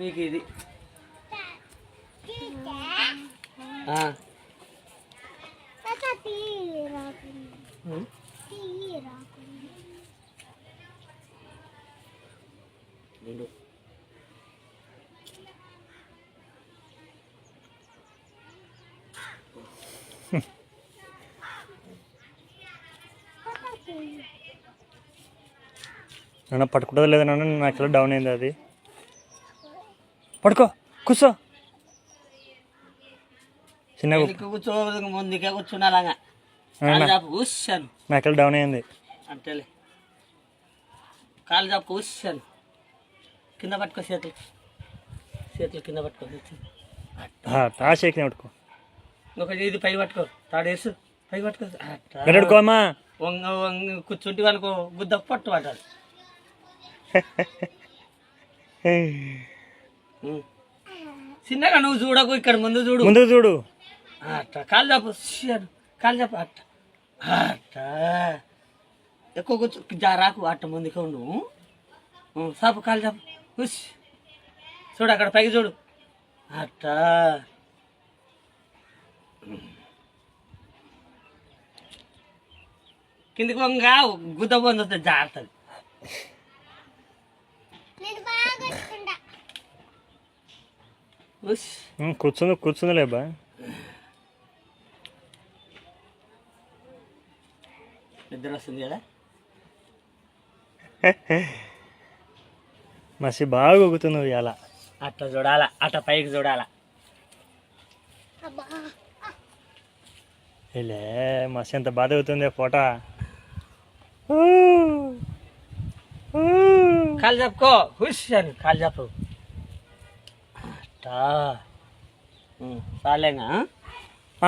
మీకు ఇది నాన్న పట్టుకుంటుందా లేదా నాన్న? నాకు డౌన్ అయింది అది. పడుకో, కూర్చో. చిన్నగా కూర్చో, ముందుకే కూర్చున్నాలాగా కూర్చాను. నాకు డౌన్ అయింది అంతేలే. కాలు చాపు కూర్చాను. కింద పట్టుకో, చేతులు కింద పట్టుకో. షేక్ పట్టుకో. ఒక ఇది పై పట్టుకో, తాడేసు పై పట్టుకో. పట్టుకోమా. వంగ వంగ కూర్చుంటే అనుకో గుద్ద పట్టు పట్టాలి. చిన్నగా నువ్వు చూడకు, ఇక్కడ ముందు చూడు. ముందు చూడు. అట్ట కాలు చాపు, కాలు చాపు. అట్ట అట్ట ఎక్కువ కూర్చో, రాకు. అట్ట ముందుకే ఉండు. సాపు, కాలు చాపు. చూడు అక్కడ పైకి చూడు. అట్ట కిందికి వంగ గుద్ద పొందుతుంది, జాగ్రత్తది. కూర్చుందిలే బా. నిద్ర వస్తుంది కదా. మసి బాగా ఊగుతుంది ఇవాళ. అట్లా చూడాలా, అట్ట పైకి చూడాలా. ఇలా మసి ఎంత బాధ అవుతుంది ఫోటో. కాలు చెప్పుకో, హుష్ అని కాలు చెప్పు. అట్టా చాలేగా.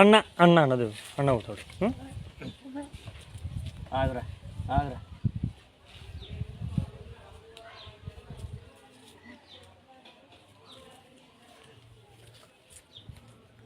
అన్న అన్న అన్నదు, అన్న అవుతాడు. ఆగురా ఆగురా.